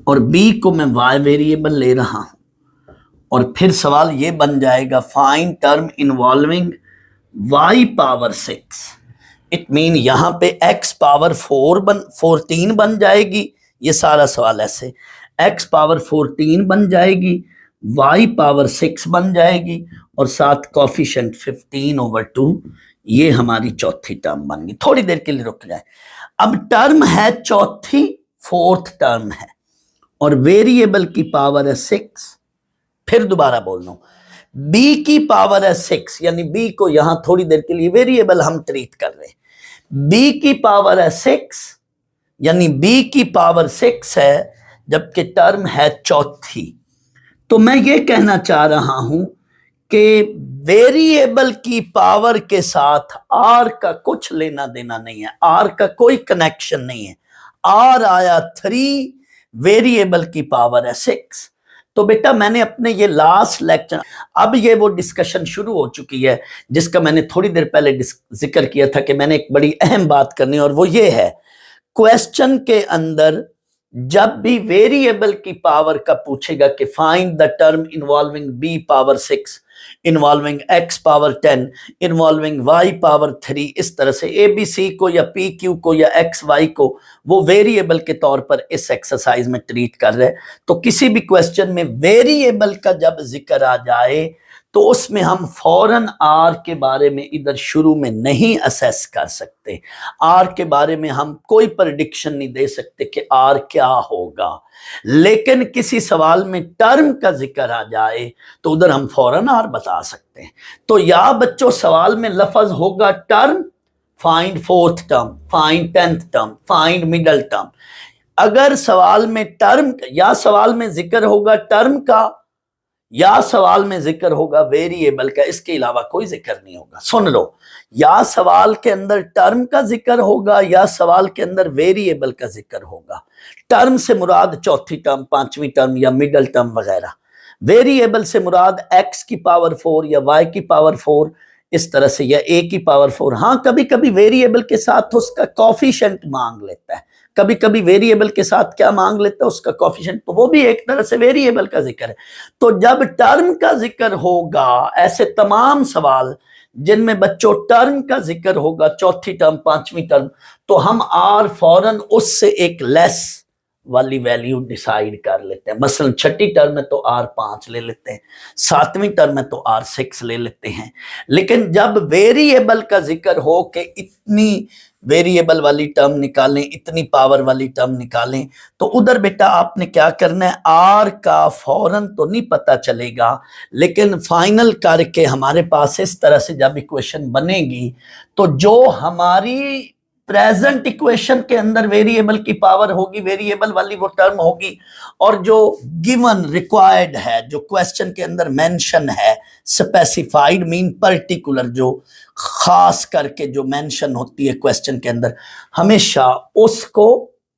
और b को मैं y वेरिएबल ले रहा हूं, और फिर सवाल ये बन जाएगा find term involving y power 6। It mean यहां पे x पावर 14 बन जाएगी, ये सारा सवाल ऐसे, x पावर 14 बन जाएगी, y पावर 6 बन जाएगी, और साथ कॉफिशिएंट 15 ओवर 2, ये हमारी चौथी टर्म बन गई। थोड़ी देर के लिए रुक जाए। अब टर्म है चौथी, फोर्थ टर्म है, और वेरिएबल की पावर है 6। फिर दोबारा बोल रहा हूं, b की पावर है 6, यानी b को यहां थोड़ी देर के लिए वेरिएबल हम ट्रीट कर रहे हैं, b की पावर है 6, यानी b की पावर 6 है, जबकि टर्म है चौथी। तो मैं ये कहना चाह रहा हूं कि वेरिएबल की पावर के साथ r का कुछ लेना देना नहीं है, r का कोई कनेक्शन नहीं है। r आया 3, वेरिएबल की पावर है 6। तो बेटा मैंने अपने ये लास्ट लेक्चर, अब ये वो डिस्कशन शुरू हो चुकी है जिसका मैंने थोड़ी देर पहले जिक्र किया था कि मैंने एक बड़ी अहम बात करनी है, और वो ये है, क्वेश्चन के अंदर जब भी वेरिएबल की पावर का पूछेगा कि find the term involving b power 6, involving x power 10, involving y power 3, इस तरह से ABC को या PQ को या XY को वो वेरिएबल के तौर पर इस एक्सरसाइज में ट्रीट कर रहे हैं। तो किसी भी क्वेश्चन में वेरिएबल का जब जिक्र आ जाए तो उसमें हम फौरन आर के बारे में इधर शुरू में नहीं असेस कर सकते, आर के बारे में हम कोई प्रेडिक्शन नहीं दे सकते कि आर क्या होगा। लेकिन किसी सवाल में टर्म का जिक्र आ जाए तो उधर हम फौरन आर बता सकते हैं। तो या बच्चों सवाल में लफ्ज होगा term, find fourth term, find 10th term, find middle term. अगर सवाल में टर्म या सवाल में जिक्र होगा टर्म का या सवाल में जिक्र होगा वेरिएबल का, इसके अलावा कोई जिक्र नहीं होगा। सुन लो, या सवाल के अंदर टर्म का जिक्र होगा या सवाल के अंदर वेरिएबल का जिक्र होगा। टर्म से मुराद चौथी टर्म, पांचवी टर्म या मिडल टर्म वगैरह। वेरिएबल से मुराद x की पावर 4 या y की पावर 4, इस तरह से, या a की पावर 4। हाँ, कभी कभी वेरिएबल के साथ उसका कॉफिशिएंट मांग लेता है, कभी कभी वेरिएबल के साथ क्या मांग लेता है, उसका कॉफिशिएंट, तो वो भी एक तरह से वेरिएबल का जिक्र है। तो जब टर्म का जिक्र होगा, ऐसे तमाम सवाल जिनमें बच्चों टर्म का जिक्र होगा, चौथी टर्म, पांचवी टर्म, तो हम आर फौरन उससे एक लेस वाली वैल्यू डिसाइड कर लेते हैं। मसलन छठी टर्म में तो आर 5 ले लेते हैं, सातवीं टर्म में तो आर 6 ले लेते हैं। लेकिन जब वेरिएबल का जिक्र हो कि इतनी वेरिएबल वाली टर्म निकालें, इतनी पावर वाली टर्म निकालें, तो उधर बेटा आपने क्या करना है, आर का फौरन तो नहीं पता चलेगा, लेकिन फाइनल करके हमारे पास इस तरह से जब इक्वेशन बनेगी तो जो हमारी प्रेजेंट इक्वेशन के अंदर वेरिएबल की पावर होगी, वेरिएबल वाली वो टर्म होगी, और जो गिवन रिक्वायर्ड है, जो क्वेश्चन के अंदर मेंशन है, स्पेसिफाइड मीन पर्टिकुलर, जो खास करके जो मेंशन होती है क्वेश्चन के अंदर, हमेशा उसको,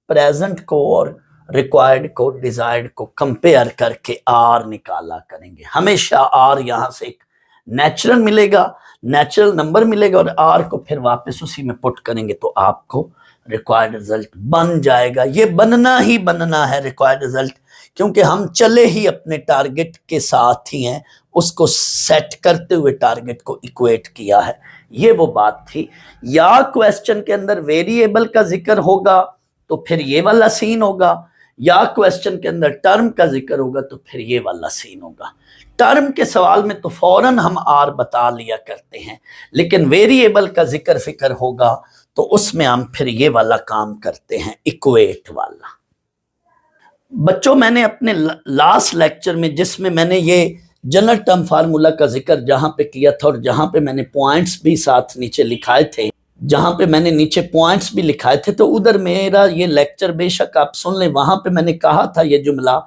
प्रेजेंट को और रिक्वायर्ड को, डिजायर्ड को कंपेयर करके आर निकाला करेंगे। हमेशा आर यहां से एक नेचुरल मिलेगा, नेचुरल नंबर मिलेगा, और आर को फिर वापस उसी में पुट करेंगे तो आपको रिक्वायर्ड रिजल्ट बन जाएगा। ये बनना ही बनना है रिक्वायर्ड रिजल्ट, क्योंकि हम चले ही अपने टारगेट के साथ ही हैं, उसको सेट करते हुए टारगेट को इक्वेट किया है। ये वो बात थी। या क्वेश्चन के अंदर वेरिएबल का जिक्र होगा तो फिर ये वाला सीन होगा, या क्वेश्चन के अंदर टर्म का जिक्र होगा तो फिर ये वाला सीन होगा। टर्म के सवाल में तो फौरन हम आर बता लिया करते हैं, लेकिन वेरिएबल का जिक्र फिक्र होगा तो उसमें हम फिर ये वाला काम करते हैं, इक्वेट वाला। बच्चों मैंने अपने लास्ट लेक्चर में, जिसमें मैंने ये जनरल टर्म फार्मूला का जिक्र जहां पे किया था और जहां पे मैंने पॉइंट्स भी साथ नीचे लिखाए थे, जहां पे मैंने नीचे पॉइंट्स भी लिखाए थे, तो उधर मेरा ये लेक्चर बेशक आप सुन लें, वहां पे मैंने कहा था ये जुमला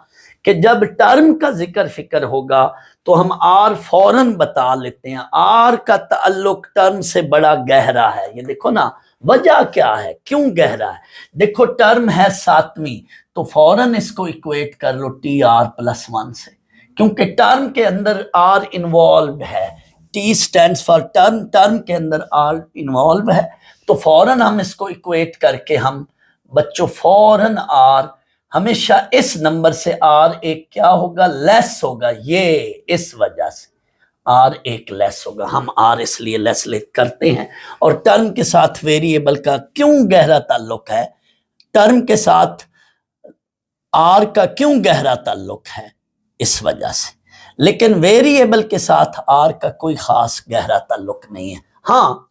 कि जब टर्म का जिक्र फिक्र होगा तो हम आर फौरन बता लेते हैं, आर का ताल्लुक टर्म से बड़ा गहरा है। ये देखो ना, वजह क्या है, क्यों गहरा है। देखो टर्म है 7वीं, तो फौरन इसको इक्वेट कर लो टी आर प्लस 1 से, क्योंकि टर्म के अंदर आर इन्वॉल्व है। T stands for term, term के अंदर आर इन्वॉल्व है, तो फौरन हम इसको इक्वेट करके हम बच्चों फौरन आर हमेशा इस नंबर से आर एक क्या होगा, लेस होगा। ये इस वजह से आर एक लेस होगा, हम आर इसलिए लेस करते हैं। और टर्म के साथ वेरिएबल का क्यों गहरा ताल्लुक है, टर्म के साथ आर का क्यों गहरा ताल्लुक है, इस वजह से। लेकिन वेरिएबल के साथ आर का कोई खास गहरा ताल्लुक नहीं है। हाँ,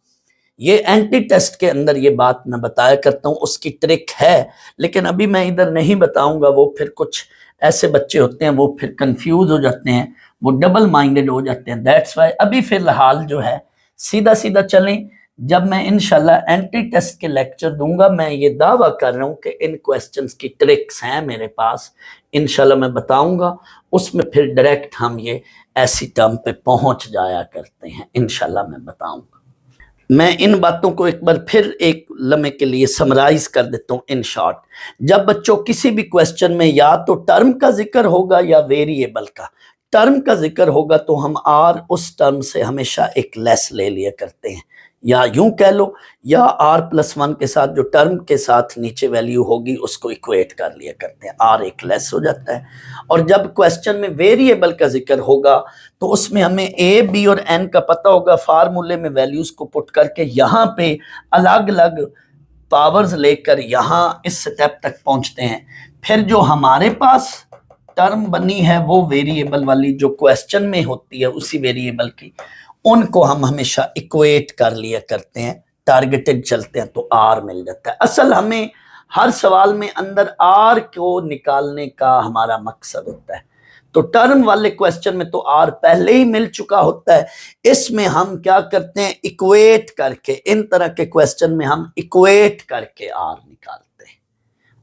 ये एंटी टेस्ट के अंदर ये बात मैं बताया करता हूं, उसकी ट्रिक है, लेकिन अभी मैं इधर नहीं बताऊंगा। वो फिर कुछ ऐसे बच्चे होते हैं, वो फिर कंफ्यूज हो जाते हैं, वो डबल माइंडेड हो जाते हैं। दैट्स वाई अभी फिलहाल जो है सीधा सीधा चलें। जब मैं इंशाल्लाह एंटी टेस्ट के लेक्चर दूंगा, मैं ये दावा कर रहा हूं कि इन क्वेश्चंस की ट्रिक्स हैं मेरे पास, इंशाल्लाह मैं बताऊंगा। उसमें फिर डायरेक्ट हम ये ऐसी टर्म पे पहुंच जाया करते हैं, इंशाल्लाह मैं बताऊंगा। मैं इन बातों को एक बार फिर एक लम्हे के लिए समराइज कर देता हूं इन शॉर्ट। जब बच्चों किसी भी क्वेश्चन में या तो टर्म का जिक्र होगा या वेरिएबल का, टर्म का जिक्र होगा तो हम आर उस टर्म से हमेशा एक लेस ले लिया करते हैं, या यूं कह लो, या आर प्लस 1 के साथ जो टर्म के साथ नीचे वैल्यू होगी उसको इक्वेट कर लिया करते हैं, आर एक लेस हो जाता है। और जब क्वेश्चन में वेरिएबल का जिक्र होगा तो उसमें हमें ए, बी और एन का पता होगा, फार्मूले में वैल्यूज को पुट करके यहाँ पे अलग अलग पावर्स लेकर यहाँ इस स्टेप तक पहुंचते हैं। फिर जो हमारे पास टर्म बनी है वो वेरिएबल वाली जो क्वेश्चन में होती है, उसी वेरिएबल की, उनको हम हमेशा इक्वेट कर लिया करते हैं, टारगेटेड चलते हैं तो आर मिल जाता है। असल हमें हर सवाल में अंदर आर को निकालने का हमारा मकसद होता है। तो टर्म वाले क्वेश्चन में तो आर पहले ही मिल चुका होता है, इसमें हम क्या करते हैं, इक्वेट करके, इन तरह के क्वेश्चन में हम इक्वेट करके आर निकालते हैं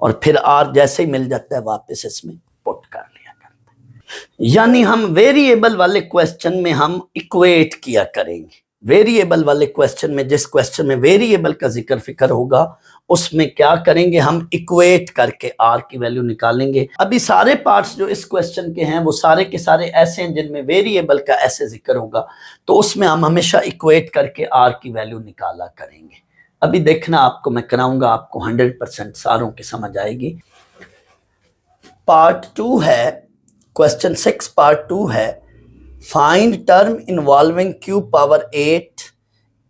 और फिर आर जैसे ही मिल जाता है वापस इसमें पुट कर लिया करते हैं। यानी हम वेरिएबल वाले क्वेश्चन में हम इक्वेट किया करेंगे। वेरिएबल वाले क्वेश्चन में, जिस क्वेश्चन में वेरिएबल का जिक्र फिक्र होगा, उसमें क्या करेंगे, हम इक्वेट करके आर की वैल्यू निकालेंगे। अभी सारे पार्ट्स जो इस क्वेश्चन के हैं वो सारे के सारे ऐसे हैं जिनमें वेरिएबल का ऐसे जिक्र होगा, तो उसमें हम हमेशा इक्वेट करके आर की वैल्यू निकाला करेंगे। अभी देखना, आपको मैं कराऊंगा, आपको 100% सारों की समझ आएगी। पार्ट 2 है, क्वेश्चन 6 पार्ट 2 है, find term involving q power 8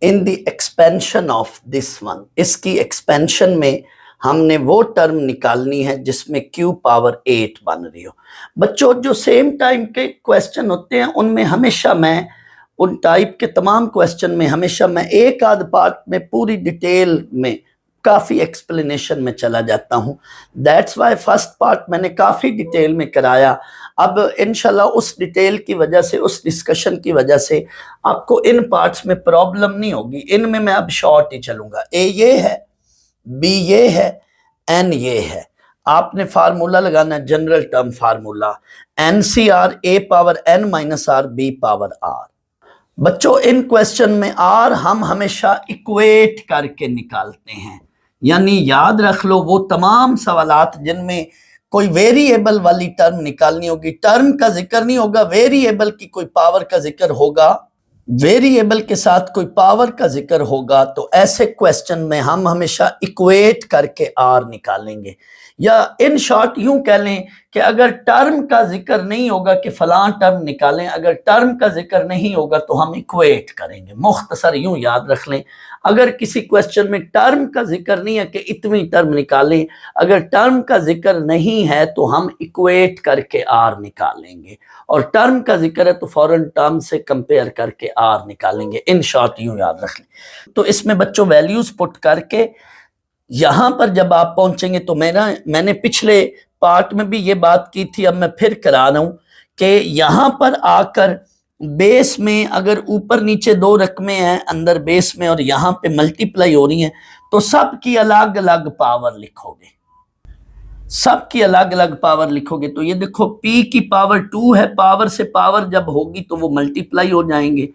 in the expansion of this one. इसकी एक्सपेंशन में हमने वो टर्म निकालनी है जिसमें q पावर 8 बन रही हो। बच्चों जो सेम टाइम के क्वेश्चन होते हैं उनमें हमेशा मैं, उन टाइप के तमाम क्वेश्चन में हमेशा मैं एक आध पार्ट में पूरी डिटेल में काफ़ी एक्सप्लेनेशन में चला जाता हूँ। दैट्स वाई फर्स्ट पार्ट मैंने काफ़ी डिटेल में कराया। अब इंशाल्लाह उस डिटेल की वजह से, उस डिस्कशन की वजह से आपको इन पार्ट्स में प्रॉब्लम नहीं होगी। इनमें मैं अब शॉर्ट ही चलूँगा। ए ये है, बी ये है, एन ये है। आपने फार्मूला लगाना, general term formula, NCR A power N minus R B power R। बच्चों इन क्वेश्चन में आर हम हमेशा इक्वेट करके निकालते हैं, यानी याद रख लो वो तमाम सवालात जिनमें कोई वेरिएबल वाली टर्म निकालनी होगी, टर्म का जिक्र नहीं होगा, वेरिएबल की कोई पावर का जिक्र होगा, वेरिएबल के साथ कोई पावर का जिक्र होगा, तो ऐसे क्वेश्चन में हम हमेशा इक्वेट करके आर निकालेंगे। या इन शॉर्ट यूं कह लें कि अगर टर्म का जिक्र नहीं होगा कि फलां टर्म निकालें, अगर टर्म का जिक्र नहीं होगा तो हम इक्वेट करेंगे। मुख्तसर यूं याद रख लें, अगर किसी क्वेश्चन में टर्म का जिक्र नहीं है कि इतनी टर्म निकालें, अगर टर्म का जिक्र नहीं है तो हम इक्वेट करके आर निकालेंगे, और टर्म का जिक्र है तो फौरन टर्म से कंपेयर करके आर निकालेंगे। इन शॉर्ट यूं याद रख लें। तो इसमें बच्चों वैल्यूज पुट करके यहां पर जब आप पहुंचेंगे तो मैंने पिछले पार्ट में भी ये बात की थी, अब मैं फिर करा रहा हूं कि यहां पर आकर बेस में अगर ऊपर नीचे दो रकमें हैं अंदर बेस में और यहां पे मल्टीप्लाई हो रही हैं, तो सब की अलग अलग पावर लिखोगे, सब की अलग अलग पावर लिखोगे। तो ये देखो p की पावर 2 है, पावर से पावर जब होगी तो वो मल्टीप्लाई हो जाएंगे।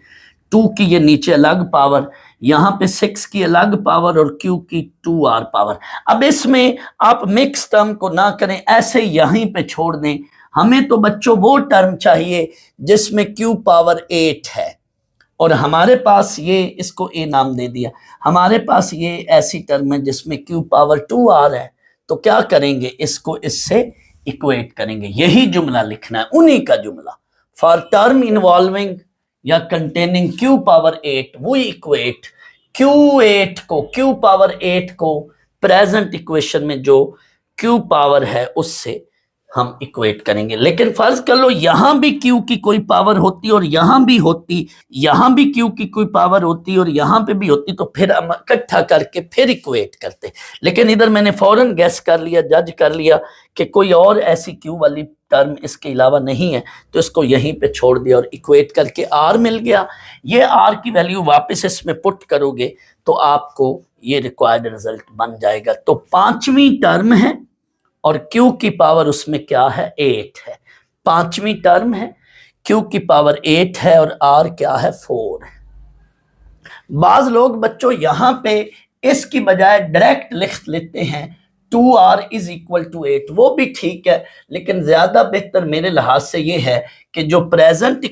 2 की ये नीचे अलग पावर, यहाँ पे 6 की अलग पावर और q की 2r पावर। अब इसमें आप मिक्स टर्म को ना करें, ऐसे यहीं पे छोड़ दें। हमें तो बच्चों वो टर्म चाहिए जिसमें q पावर 8 है, और हमारे पास ये, इसको a नाम दे दिया, हमारे पास ये ऐसी टर्म है जिसमें q पावर 2r है। तो क्या करेंगे, इसको इससे इक्वेट करेंगे। यही जुमला लिखना है, उन्हीं का जुमला। फॉर टर्म इन्वॉल्विंग या कंटेनिंग q पावर 8 वो इक्वेट q पावर 8 को प्रेजेंट इक्वेशन में जो q पावर है उससे हम इक्वेट करेंगे। लेकिन फर्ज कर लो यहां भी q की कोई पावर होती और यहां भी होती, यहां भी q की कोई पावर होती और यहां पे भी होती, तो फिर हम इकट्ठा करके फिर इक्वेट करते। लेकिन इधर मैंने फौरन गैस कर लिया, जज कर लिया कि कोई और ऐसी q वाली टर्म इसके अलावा नहीं है, तो इसको यहीं पे छोड़ दिया और इक्वेट करके r मिल गया। ये r की वैल्यू वापस इसमें पुट करोगे तो आपको ये रिक्वायर्ड रिजल्ट बन जाएगा। तो पांचवी टर्म है और q की पावर उसमें क्या है, 8 है। पांचवी टर्म है, q की पावर 8 है और r क्या है, 4 है। बाज लोग बच्चों यहां पे इसकी बजाय डायरेक्ट लिख लेते हैं 2r इज इक्वल टू 8, वो भी ठीक है, लेकिन ज्यादा बेहतर मेरे लिहाज से ये है कि जो प्रेजेंट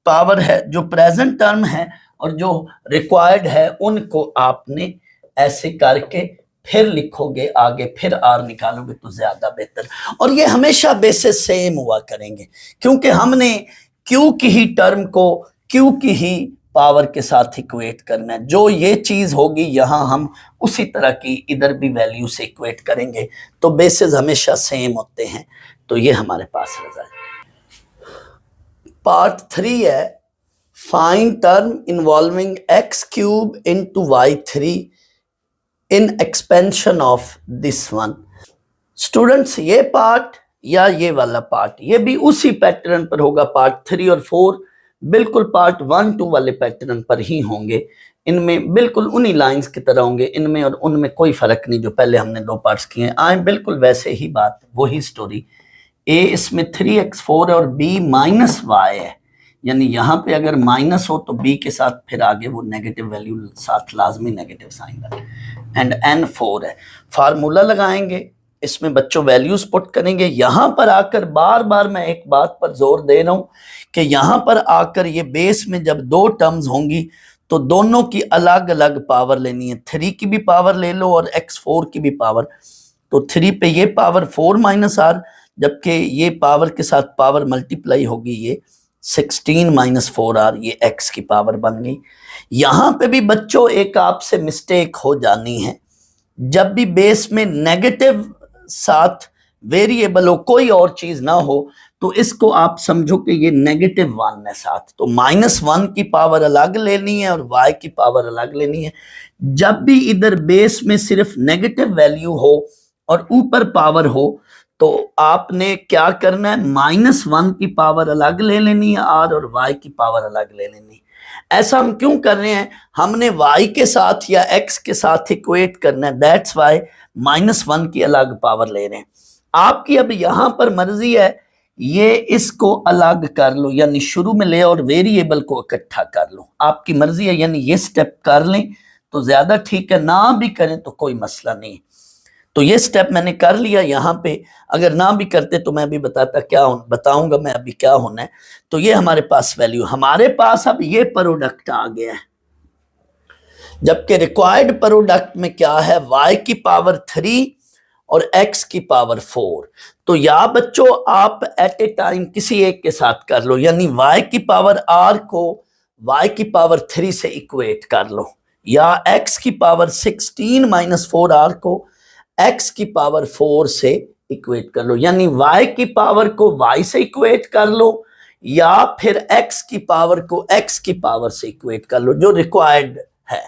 पावर है, जो प्रेजेंट टर्म है और जो रिक्वायर्ड है, उनको आपने ऐसे करके फिर लिखोगे आगे, फिर आर निकालोगे तो ज्यादा बेहतर। और ये हमेशा बेसिस सेम हुआ करेंगे, क्योंकि हमने क्यू की ही टर्म को क्यू की ही पावर के साथ इक्वेट करना है। जो ये चीज होगी यहां हम उसी तरह की इधर भी वैल्यू से इक्वेट करेंगे, तो बेसिस हमेशा सेम होते हैं। तो ये हमारे पास रिजल्ट। पार्ट 3 है, find term involving x cube into y3 in expansion of this one. Students ये पार्ट या ये वाला पार्ट, ये भी उसी पैटर्न पर होगा। पार्ट 3 और 4 बिल्कुल पार्ट 1, 2 वाले पैटर्न पर ही होंगे। इनमें बिल्कुल उन्हीं लाइंस की तरह होंगे, इनमें और उनमें कोई फर्क नहीं। जो पहले हमने 2 पार्ट्स किए हैं आए बिल्कुल वैसे ही बात, वही स्टोरी। ए इसमें 3x4 और b -y है, यानी यहाँ पे अगर माइनस हो तो b के साथ फिर आगे वो नेगेटिव वैल्यू साथ लाजमी नेगेटिव साइन है। एंड n4 है। फार्मूला लगाएंगे, इसमें बच्चों वैल्यूज पुट करेंगे। यहां पर आकर बार बार मैं एक बात पर जोर दे रहा हूं कि यहां पर आकर ये बेस में जब 2 टर्म्स होंगी तो दोनों की अलग अलग पावर लेनी है। 3 की भी पावर ले लो और x4 की भी पावर। तो 3 पे ये पावर 4 - r, जबकि ये पावर के साथ पावर मल्टीप्लाई होगी, ये 16 - 4r, ये x की पावर बन गई। यहां पे भी बच्चों एक आपसे मिस्टेक हो जानी है, जब भी बेस में नेगेटिव साथ वेरिएबल हो, कोई और चीज ना हो, तो इसको आप समझो कि ये -1 है साथ, तो -1 की पावर अलग लेनी है और y की पावर अलग लेनी है। जब भी इधर बेस में सिर्फ नेगेटिव वैल्यू हो और ऊपर पावर हो, तो आपने क्या करना है, -1 की पावर अलग ले लेनी है r, और y की पावर अलग ले लेनी है। ऐसा हम क्यों कर रहे हैं, हमने y के साथ या x के साथ इक्वेट करना है, दैट्स वाई -1 की अलग पावर ले रहे हैं। आपकी अब यहां पर मर्जी है, ये इसको अलग कर लो, यानी शुरू में ले और वेरिएबल को इकट्ठा कर लो, आपकी मर्जी है। यानी ये स्टेप कर लें तो ज्यादा ठीक है, ना भी करें तो कोई मसला नहीं। तो ये स्टेप मैंने कर लिया यहाँ पे, अगर ना भी करते तो मैं अभी बताऊंगा मैं अभी क्या होना है। तो ये हमारे पास वैल्यू, हमारे पास अब ये प्रोडक्ट आ गया है, जबकि रिक्वायर्ड प्रोडक्ट में क्या है, y की पावर 3 और x की पावर 4। तो या बच्चों आप एट ए टाइम किसी एक के साथ कर लो, यानी y की पावर r को y की पावर 3 से इक्वेट कर लो, या x की पावर 16 - 4r को x की पावर 4 से इक्वेट कर लो, यानी y की पावर को y से इक्वेट कर लो, या फिर x की पावर को x की पावर से इक्वेट कर लो। जो रिक्वायर्ड है,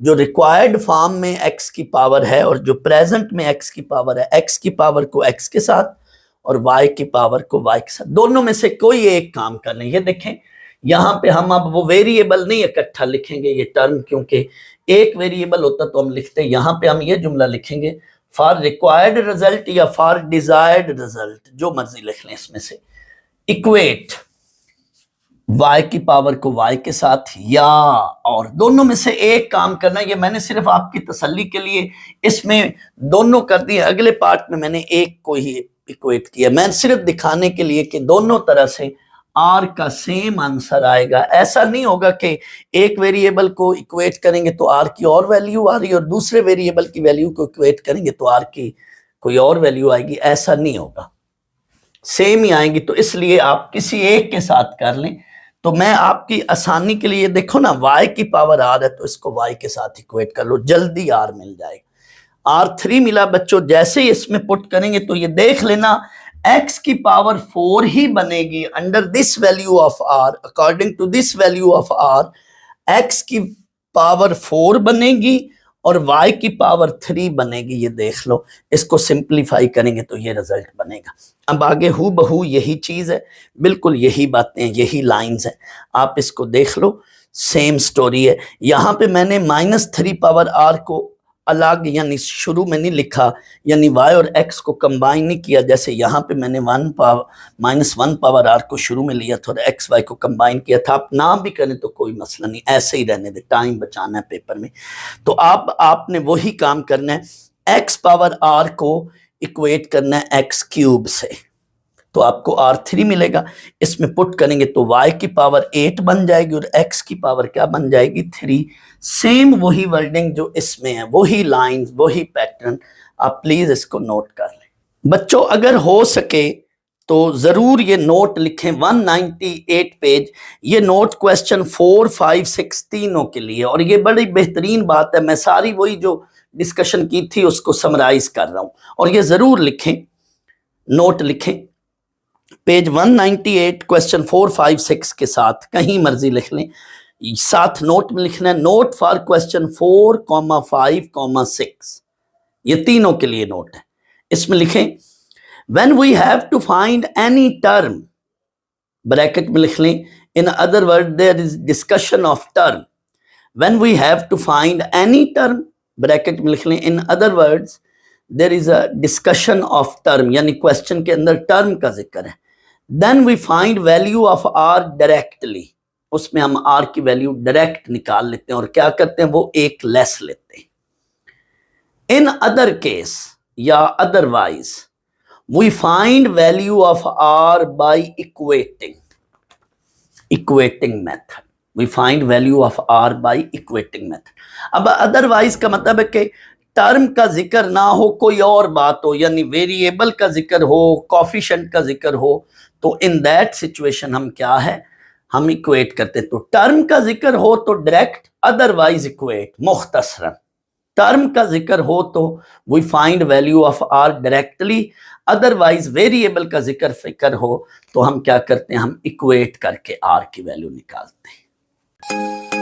जो रिक्वायर्ड फॉर्म में x की पावर है और जो प्रेजेंट में x की पावर है, x की पावर को x के साथ और y की पावर को y के साथ, दोनों में से कोई एक काम करना है। ये देखें यहाँ पे हम अब वो वेरिएबल नहीं इकट्ठा लिखेंगे ये टर्म, क्योंकि एक वेरिएबल होता तो हम लिखते, यहाँ पे हम ये जुमला लिखेंगे फॉर रिक्वायर्ड रिजल्ट या फॉर डिजायर्ड रिजल्ट, जो मर्जी लिख लें इसमें से, इक्वेट y की पावर को y के साथ या और, दोनों में से एक काम करना। ये मैंने सिर्फ आपकी तसल्ली के लिए इसमें दोनों कर दिए, अगले पार्ट में मैंने एक को ही इक्वेट किया, मैं सिर्फ दिखाने के लिए कि दोनों तरह से आर का सेम आंसर आएगा। ऐसा नहीं होगा कि एक वेरिएबल को इक्वेट करेंगे तो आर की और वैल्यू आ रही है और दूसरे वेरिएबल की वैल्यू को इक्वेट करेंगे तो आर की कोई और वैल्यू आएगी, ऐसा नहीं होगा, सेम ही आएंगी। तो इसलिए आप किसी एक के साथ कर लें। तो मैं आपकी आसानी के लिए, देखो ना y की पावर r है तो इसको y के साथ इक्वेट कर लो, जल्दी r मिल जाएगा। r3 मिला बच्चों, जैसे ही इसमें पुट करेंगे तो ये देख लेना x की पावर 4 ही बनेगी under this value of r, according to this value of r x की पावर 4 बनेगी और y की पावर 3 बनेगी। ये देख लो, इसको सिंप्लीफाई करेंगे तो ये रिजल्ट बनेगा। अब आगे हू बहू यही चीज है, बिल्कुल यही बातें, यही लाइंस है, आप इसको देख लो, सेम स्टोरी है। यहाँ पे मैंने -3 पावर r को अलग यानी शुरू में नहीं लिखा, यानी y और x को कंबाइन नहीं किया, जैसे यहाँ पे मैंने -1 पावर r को शुरू में लिया था और x y को कंबाइन किया था। आप ना भी करें तो कोई मसला नहीं, ऐसे ही रहने दे, टाइम बचाना है पेपर में। तो आपने वही काम करना है, x पावर r को इक्वेट करना है x क्यूब से, तो आपको r3 मिलेगा। इसमें पुट करेंगे तो y की पावर 8 बन जाएगी और x की पावर क्या बन जाएगी 3। सेम वही वर्डिंग जो इसमें है, वही लाइन, वही पैटर्न, आप प्लीज इसको नोट कर लें। बच्चों अगर हो सके तो जरूर ये नोट लिखें, 198 पेज, ये नोट क्वेश्चन 4, 5, 6 तीनों के लिए। और ये बड़ी बेहतरीन बात है, मैं सारी वही जो डिस्कशन की थी उसको समराइज कर रहा हूं, और ये जरूर लिखें, नोट लिखें पेज 198 क्वेश्चन 4, 5, 6 के साथ, कहीं मर्जी लिख लें, साथ नोट में लिखना है नोट फॉर क्वेश्चन 4, 5, 6, ये तीनों के लिए नोट है। इसमें लिखें when we have to find any term, bracket में लिख लें in other word there is discussion of term, when we have to find any term, bracket में लिख लें in other words there is a discussion of term, यानी question के अंदर term का जिक्र है। Then we find value of R directly, उसमें हम आर की वैल्यू डायरेक्ट निकाल लेते हैं और क्या करते हैं, वो एक लेस लेते हैं। इन अदर केस या otherwise we find value of R by equating method, we find value of R by equating method. अब अदरवाइज का मतलब है कि टर्म का जिक्र ना हो, कोई और बात हो, यानी वेरिएबल का जिक्र हो, कॉफिशिएंट का जिक्र हो, तो इन दैट सिचुएशन हम क्या है, हम इक्वेट करते हैं। तो टर्म का जिक्र हो तो डायरेक्ट, अदरवाइज इक्वेट, मुख्तसरन टर्म का जिक्र हो तो we find value of R directly, otherwise variable का जिक्र फिक्र हो तो हम क्या करते हैं, हम इक्वेट करके आर की वैल्यू निकालते हैं।